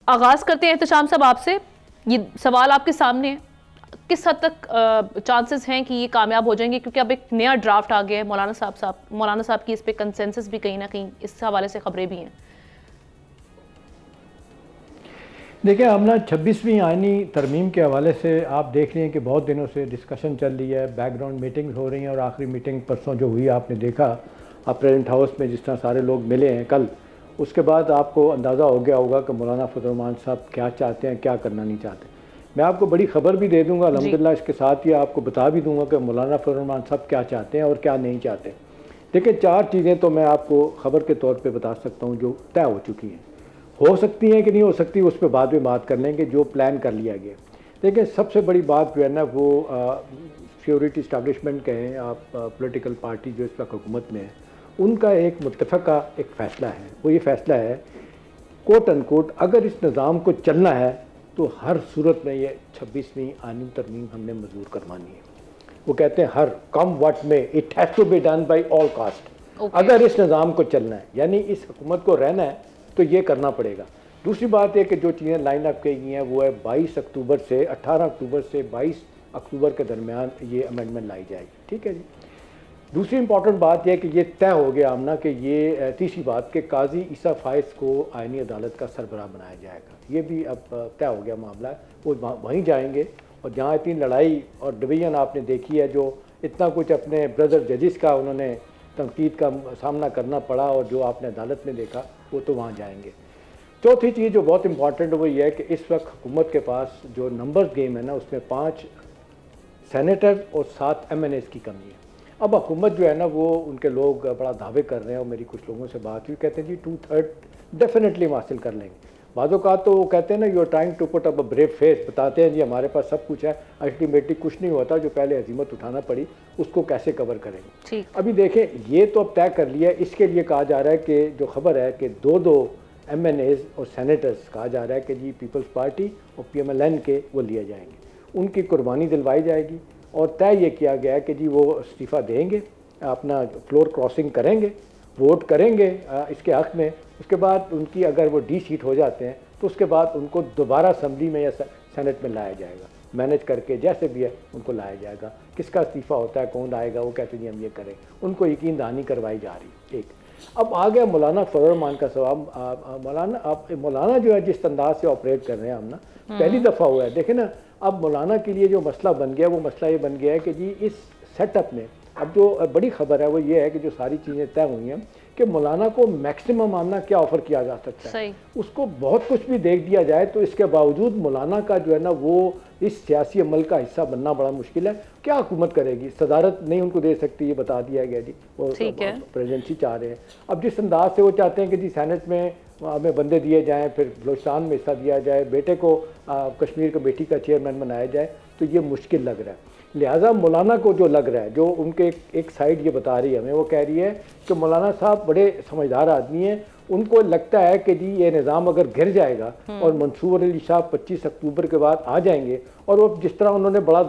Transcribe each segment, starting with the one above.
آغاز کرتے ہیں احتشام صاحب آپ سے. یہ سوال آپ کے سامنے ہے, کس حد تک چانسز ہیں کہ یہ کامیاب ہو جائیں گے, کیونکہ اب ایک نیا ڈرافٹ آ گیا ہے, مولانا صاحب کی اس پہ کنسنسس بھی کہیں نہ کہیں اس حوالے سے خبریں بھی ہیں. دیکھیں آمنہ 26ویں آئینی ترمیم کے حوالے سے آپ دیکھ رہے ہیں کہ بہت دنوں سے ڈسکشن چل رہی ہے, بیک گراؤنڈ میٹنگز ہو رہی ہیں, اور آخری میٹنگ پرسوں جو ہوئی آپ نے دیکھا پریزیڈنٹ ہاؤس میں جس طرح سارے لوگ ملے ہیں کل, اس کے بعد آپ کو اندازہ ہو گیا ہوگا کہ مولانا فضل الرحمان صاحب کیا چاہتے ہیں, کیا کرنا نہیں چاہتے. میں آپ کو بڑی خبر بھی دے دوں گا الحمدللہ, اس کے ساتھ یہ آپ کو بتا بھی دوں گا کہ مولانا فضل الرحمان صاحب کیا چاہتے ہیں اور کیا نہیں چاہتے. دیکھیں 4 چیزیں تو میں آپ کو خبر کے طور پہ بتا سکتا ہوں جو طے ہو چکی ہیں, ہو سکتی ہیں کہ نہیں ہو سکتی اس پہ بعد میں بات کر لیں گے, جو پلان کر لیا گیا. دیکھیں سب سے بڑی بات جو ہے نا وہ سیکورٹی اسٹیبلشمنٹ کہیں آپ, پولیٹیکل پارٹی جو اس وقت حکومت میں ہے, ان کا ایک متفقہ ایک فیصلہ ہے. وہ یہ فیصلہ ہے کوٹ ان کوٹ اگر اس نظام کو چلنا ہے تو ہر صورت میں یہ 26ویں آئینی ترمیم ہم نے منظور کروانی ہے. وہ کہتے ہیں ہر come what may it has to be done by all cost. اگر اس نظام کو چلنا ہے یعنی اس حکومت کو رہنا ہے تو یہ کرنا پڑے گا. دوسری بات ہے کہ جو چیزیں لائن اپ کی گئی ہیں وہ ہے 22 اکتوبر سے 18 اکتوبر سے 22 اکتوبر کے درمیان یہ امینڈمنٹ لائی جائے گی. ٹھیک ہے جی. دوسری امپورٹنٹ بات یہ ہے کہ یہ طے ہو گیا آمنہ کہ یہ تیسری بات کہ قاضی عیسیٰ فائز کو آئینی عدالت کا سربراہ بنایا جائے گا. یہ بھی اب طے ہو گیا معاملہ. وہ وہیں جائیں گے, اور جہاں اتنی لڑائی اور ڈویژن آپ نے دیکھی ہے, جو اتنا کچھ اپنے بردر ججز کا انہوں نے تنقید کا سامنا کرنا پڑا, اور جو آپ نے عدالت میں دیکھا وہ تو وہاں جائیں گے. چوتھی چیز جو بہت امپورٹنٹ وہ یہ ہے کہ اس وقت حکومت کے پاس جو نمبرز گیم ہے نا اس میں 5 سینیٹر اور 7 MNAs کی کمی ہے. اب حکومت جو ہے نا وہ ان کے لوگ بڑا دعوے کر رہے ہیں, اور میری کچھ لوگوں سے بات ہوئی, کہتے ہیں جی 2/3 ڈیفینیٹلی ہم حاصل کر لیں گے. بعض اوقات تو وہ کہتے ہیں نا you are trying to put up a brave face, بتاتے ہیں جی ہمارے پاس سب کچھ ہے, الٹیمیٹلی کچھ نہیں ہوتا, جو پہلے عزیمت اٹھانا پڑی اس کو کیسے کور کریں گے. ابھی دیکھیں یہ تو اب طے کر لیا ہے. اس کے لیے کہا جا رہا ہے کہ جو خبر ہے کہ 2 MNAs اور سینیٹرز کہا جا رہا ہے کہ جی پیپلز پارٹی اور PMLN کے وہ لیے جائیں گے, ان کی قربانی دلوائی جائے گی. اور طے یہ کیا گیا ہے کہ جی وہ استعفیٰ دیں گے, اپنا فلور کراسنگ کریں گے, ووٹ کریں گے اس کے حق میں. اس کے بعد ان کی اگر وہ ڈی سیٹ ہو جاتے ہیں تو اس کے بعد ان کو دوبارہ اسمبلی میں یا سینٹ میں لایا جائے گا, مینج کر کے جیسے بھی ہے ان کو لایا جائے گا. کس کا استعفیٰ ہوتا ہے, کون آئے گا, وہ کہتے ہیں جی ہم یہ کریں, ان کو یقین دہانی کروائی جا رہی. ایک اب آ گیا مولانا فضل الرحمان کا سوال. مولانا جو ہے جس انداز سے آپریٹ کر رہے ہیں ہم نا, پہلی دفعہ ہوا ہے. دیکھیں نا اب مولانا کے لیے جو مسئلہ بن گیا وہ مسئلہ یہ بن گیا ہے کہ جی اس سیٹ اپ میں اب جو بڑی خبر ہے وہ یہ ہے کہ جو ساری چیزیں طے ہوئی ہیں کہ مولانا کو میکسیمم آمنا کیا آفر کیا جا سکتا ہے. اس کو بہت کچھ بھی دیکھ دیا جائے تو اس کے باوجود مولانا کا جو ہے نا وہ اس سیاسی عمل کا حصہ بننا بڑا مشکل ہے. کیا حکومت کرے گی, صدارت نہیں ان کو دے سکتی, یہ بتا دیا گیا جی, وہ پریزیڈنسی چاہ رہے ہیں. اب جس انداز سے وہ چاہتے ہیں کہ جی سینٹ میں ہمیں بندے دیے جائیں, پھر بلوچستان میں حصہ دیا جائے, بیٹے کو کشمیر کمیٹی کا چیئرمین بنایا جائے, تو یہ مشکل لگ رہا ہے. لہٰذا مولانا کو جو لگ رہا ہے, جو ان کے ایک سائڈ یہ بتا رہی ہے ہمیں, وہ کہہ رہی ہے کہ مولانا صاحب بڑے سمجھدار آدمی ہیں, ان کو لگتا ہے کہ جی یہ نظام اگر گر جائے گا اور منصور علی شاہ 25 اکتوبر کے بعد آ جائیں گے, اور وہ جس طرح انہوں نے بڑا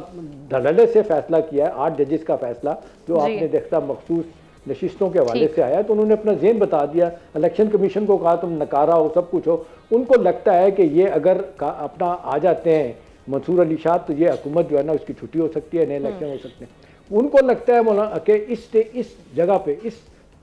دھڑلے سے فیصلہ کیا ہے 8 ججز کا فیصلہ جو آپ نے دیکھتا مخصوص نشستوں کے حوالے سے آیا, تو انہوں نے اپنا ذہن بتا دیا, الیکشن کمیشن کو کہا تم نکارا ہو, سب کچھ ہو. ان کو لگتا ہے کہ یہ اگر اپنا آ جاتے ہیں منصور علی شاہ تو یہ حکومت جو ہے نا اس کی چھٹی ہو سکتی ہے, نئے الیکشن ہو سکتے ہیں. ان کو لگتا ہے مولانا کہ اس جگہ پہ اس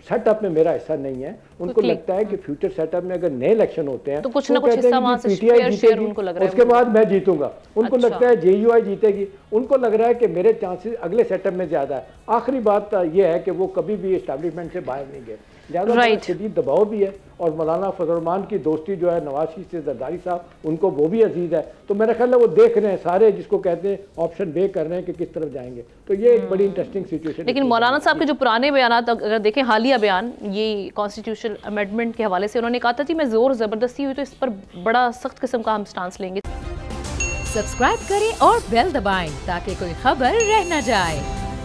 سیٹ اپ میں میرا حصہ نہیں ہے. ان کو لگتا ہے کہ فیوچر سیٹ اپ میں اگر نئے الیکشن ہوتے ہیں تو کچھ نہ کچھ حصہ وہاں سے PTI جیتے گی, اس کے بعد میں جیتوں گا. ان کو لگتا ہے JUI جیتے گی. ان کو لگ رہا ہے کہ میرے چانسز اگلے سیٹ اپ میں زیادہ ہے. آخری بات یہ ہے کہ وہ کبھی بھی اسٹیبلشمنٹ سے باہر نہیں گئے, لہٰذا شدید دباؤ بھی ہے. اور مولانا فضل الرحمان کی دوستی جو ہے نواز شریف سے زرداری صاحب, ان کو وہ بھی عزیز ہے. تو میرا خیال ہے وہ دیکھ رہے ہیں سارے, جس کو کہتے ہیں آپشن وے کر رہے ہیں کہ کس طرف جائیں گے. تو یہ ایک بڑی انٹرسٹنگ سچویشن. لیکن مولانا صاحب کے جو پرانے بیانات اگر دیکھیں, حالیہ بیان یہ کانسٹیٹیوشنل امینڈمنٹ کے حوالے سے, انہوں نے کہا تھا جی میں زور زبردستی ہوئی تو اس پر بڑا سخت قسم کا ہم سٹانس لیں گے. سبسکرائب کریں اور بیل دبائیں تاکہ کوئی خبر رہ نہ جائے.